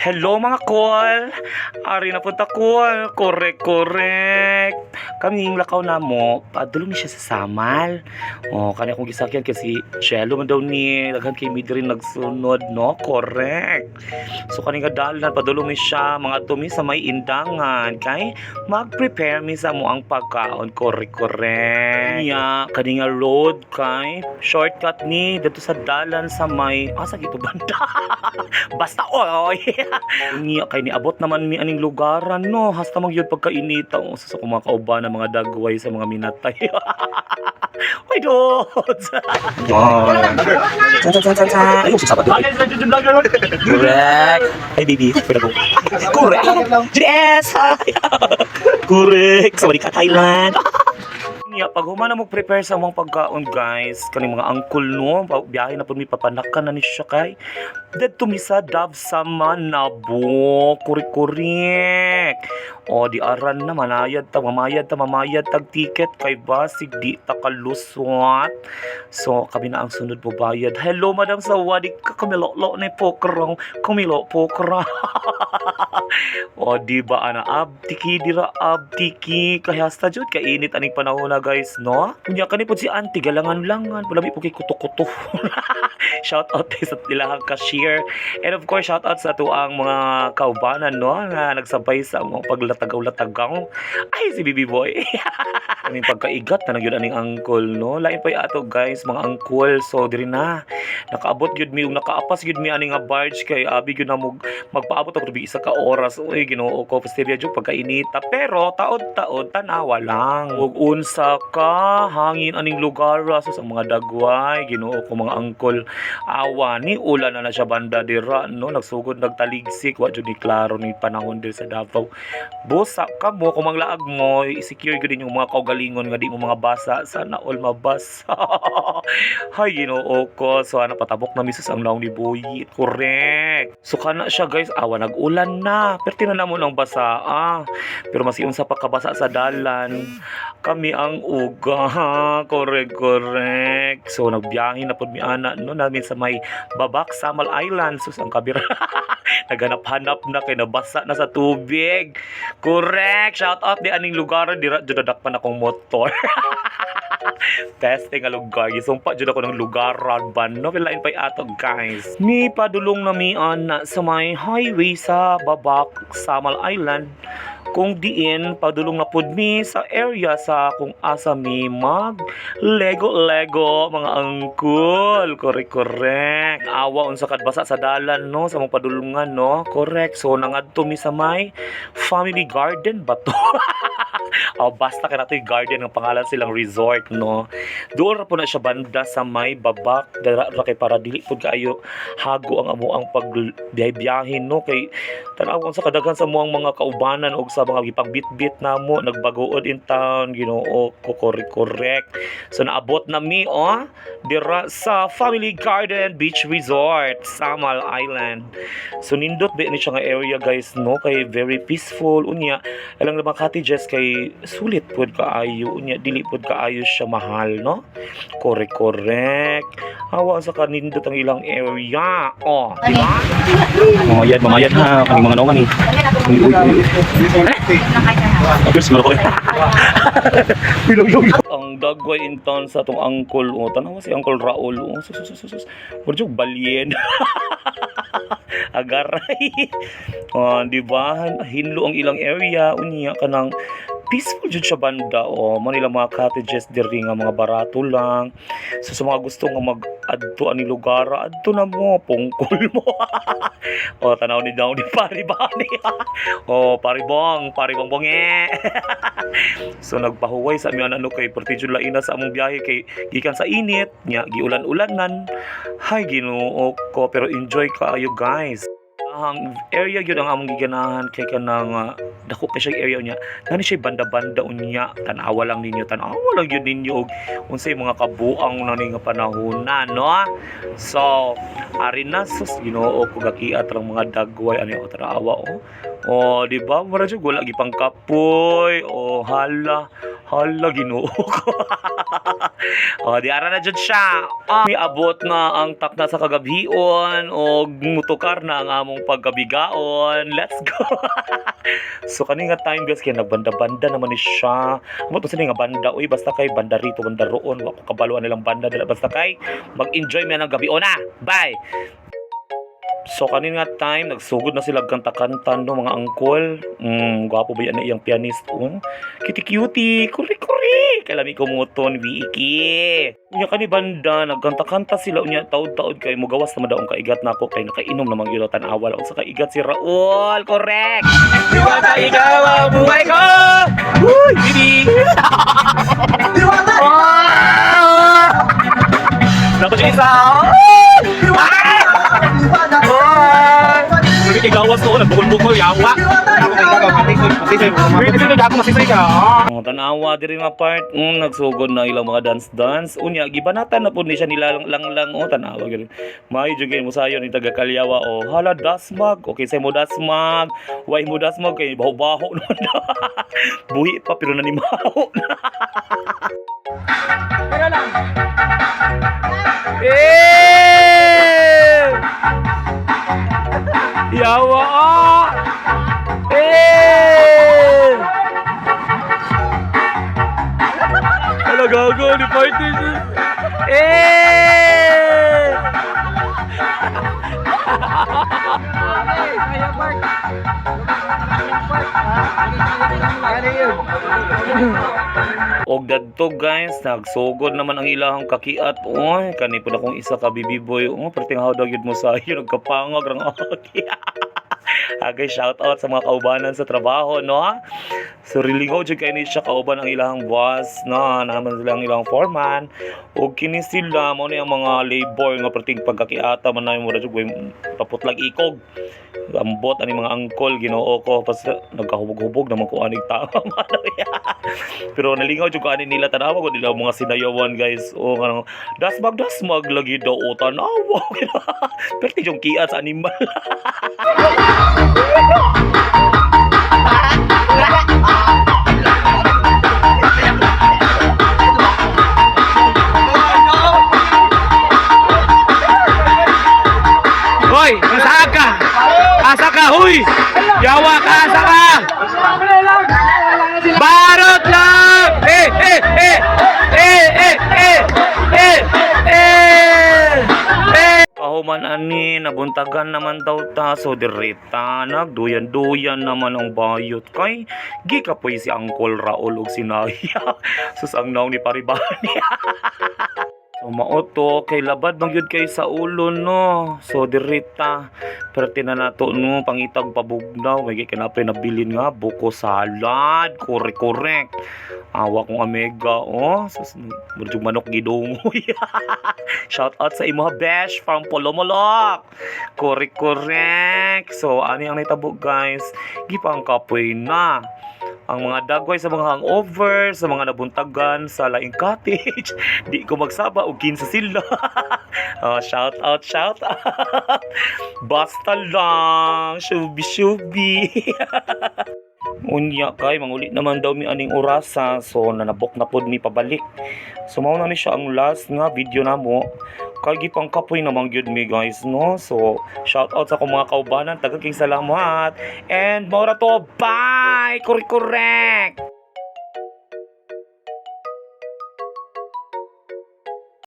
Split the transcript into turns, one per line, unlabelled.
Hello mga kol! Ari na punta kol. Korek. Kaming lakaw na mo. Padulong ni siya sa samal. Kanya kong gisakyan kasi Jello man daw ni. Daghan kay Midri nagsunod, no? Korek. So kaning dalan padulong ni siya mga tumi sa may indangan. Kay mag-prepare mi sa mo ang pagkaon. Korek. Nya, kaning road kay shortcut ni dito sa dalan sa may asa gito banda. Basta oy. Unya kay niabot naman mi aning lugaran no hasta magyud pagkainita sa mga kauban ng mga dagway sa mga minatay. Oy dods. Ayun si sabat. Correct. Ay baby, pwede ko. Correct. Yes. Correct. Sa ka Thailand. Pag humana mo prepare sa mga pagkaon guys, kaning mga angkol no, biyahe na po mi papanakan na ni siya kay dito mi sa Dab sa Manabo, kurik. Di aran na mamayad tag ticket kay basig di ta kaluswat. So kami na ang sunod po bayad. Hello madam sa wadi ka kamilolo ni pokrong, kumilo pokra. Di ba ana abtiki dira abtiki kay hasta jud kainit aning panahon na guys no. Unya kani pud si auntie galangan-langan pula mi po kay kuto-kuto. Shout out sa ilahang cashier. And of course, shout out sa tuang mga kaubanan, no? Na nagsabay sa mga paglatagaw-latagaw. Ay, si Bibi Boy. Kaming pagkaigat na nagyun aning angkol, no? Lain pa ato guys, mga angkol. So, diri na. Nakaabot yun mi, nakaapas yun mi aning nga barge kay abi yun na magpaabot ako tubi isa ka oras. Uy, ginoo ko, pasterya dyan pagkainita. Pero, taod-taod, tanawa lang. Ug unsa ka, hangin aning lugar. So, sa mga dagway, ginoo ko mga angkol. Awa ni ulan na siya banda dira no nagsugod nagtaligsik wa jud ni klaro ni panahon dir sa Davao. Busa ka mo kung manglaag mo i-secure gud yung mga kaugalingon nga di mo mga basa sana all mabasa. Hay Ginoo ko so ana patabok na misus ang laong ni Boy. Correct. So kana siya guys awa nag-ulan na pero tinan mo lang basa pero masiun sa pagkabasa sa dalan kami ang uga. Correct. So nagbiyahe na pud mi ana no namin sa may Babak Samal Island sus ang kabira. Naghanap-hanap na kay nabasa na sa tubig. Correct. Shout out di aning lugar dira jud dakpan akong motor. Testing nga lugar. Gisumpa jud ako ng lugar ban no lain pa ato guys. Ni padulong na mi ana sa may highway sa Babak Samal Island. Kung diin padulong na pud mi sa area sa kung asa mi mag Lego mga angkol. Correct. Awa unsa kad basa sa dalan no sa mga padulungan no. Correct. So nangadto mi sa may family garden ba to? Basta kay nato yung garden ng pangalan silang resort no. Doon ra po na siya banda sa may Babak dara kay para dili pud kaayo hago ang amo ang pagbiyahe no kay tan-awon sa kadaghan sa muang mga kaubanan og sa mga gipang bit namo nagbagood in town Ginoo ko correct. So naabot na mi dira sa Family Garden Beach Resort Samal Island. So nindot ba ni siya nga area guys no kay very peaceful unya alang mga cottages kay sulit pud kaayo unya dili pud kaayo siya mahal no. Correct. Awa sa kanindot ang ilang area. Di ba? Mamayad ha kaning mga naong ni. Agos mo ko. Ang dagway in town sa tong angkol tanawa si Uncle Raul sus. Burjog balyen. Agaray. Di ba? Hinlo ang ilang area unya kanang peaceful jud siya banda manila mga cottages diri nga mga barato lang. So sa mga gusto nga mag-adto ani lugar adto na mo pungkol mo. Tanaw ni daw ni paribani. Paribong bonge. So nagpahuway sa among ano kay perti jud laina sa among biyahe kay gikan sa init nya giulan-ulanan. Hay Ginoo ko pero enjoy kaayo guys. Ang area yun ang among giganahan kay kanang dako pa siya area niya nani siya banda-banda unya tanawa lang yun ninyo og unsay mga kabuang nani nga panahon na no. So ari na sus Ginoo ko gakiat lang mga dagway ani tanawa di ba mura jud wala gipang kapoy hala Ginoo ko. O, di ara na dyan siya. May abot na ang takna sa kagabion o mutukar na ang among pagkabigaon. Let's go! So, kanina time guys, kaya nagbanda-banda naman ni siya. Amo to sila nga banda. Uy, basta kay banda rito, banda roon. Wako kabaluan nilang banda nila. Basta kay mag-enjoy mo ng gabi. O na! Bye! So kanina time nagsugod na sila kanta-kanta no mga angkol. Gwapo ba yan na iyang pianist oh. Cutie-cutie, kuri-kuri. Kalami ko muton Vicky. Unya kani banda nagkanta-kanta sila unya taud-taud kay mugawas naman daw ang kaigat nako kay nakainom namang gyud tan-awal unsa kaigat si Raul. Correct. Diwata ikaw ang buhay ko. Uy, bibi. Diwata. Nako isa. Kay gawas ko nagbukol-bukol yawa. Tanawa diri nga part nagsugod na ilang mga dance unya gibanatan na pud ni siya nilang lang tanawa gyud. May jugay mo sayon ni taga Kalyawa hala dasmag. Okay say mo dasmag. Why mo dasmag kay baho-baho naman. Buhi pa pero nanimaho. Pero lang. Yawa! Ala gago ni party siya. Og dadto guys, nagsugod naman ang ilahang kakiat. Oy, kani pud akong isa ka bibi boy. Perting hawdag yun mo sa iyo nagkapangag rang aki. Agay shout out sa mga kaubanan sa trabaho no. So really go jud kay ni siya kauban ang ilahang boss no, naman sila ang ilahang foreman. Og kini sila mo ni ang mga labor nga perting pagkakiata man na mo ra jud paputlag ikog. Ambot ani mga angkol Ginoo ko pas nagkahubog-hubog naman ko aning tao. Pero nalingaw jud ko ani nila tanawa ko nila mga sinayawan guys. O kanang dasmag lagi daw o tanawa. Perti jong kiat sa animal. Hoy, asa ka? Asa ka, huy! Yawa ka, asa ka! Barot lang! Kahuman ani, nabuntagan naman daw ta, so direta, nagduyan-duyan naman ang bayot. Kay, gikapoy si Uncle Raul og sinaya. Sus ang naong ni Paribani. So mauto kay labad bang yun kay sa ulo no. So dirita perti na nato no pangitag pabugnaw may kinapay nabilin nga buko salad correct. Awa kong omega oh sus murjug manok gidungoy. Shout out sa imo besh from Polomolok. Correct. So ani ang nitabo guys gipang kapoy na ang mga dagway sa mga hangover, sa mga nabuntagan sa laing cottage. Di ko magsaba og kinsa sila. Shout out. Basta lang, shubi. Unya kay mangulit naman daw mi aning orasa, so nanabok na pod mi pabalik. So mao na ni siya ang last nga video namo. Kay gipang kapoy namang gyud mi guys no. So shout out sa akong mga kaubanan, tagang salamat. And mao ra to, bye. Correct.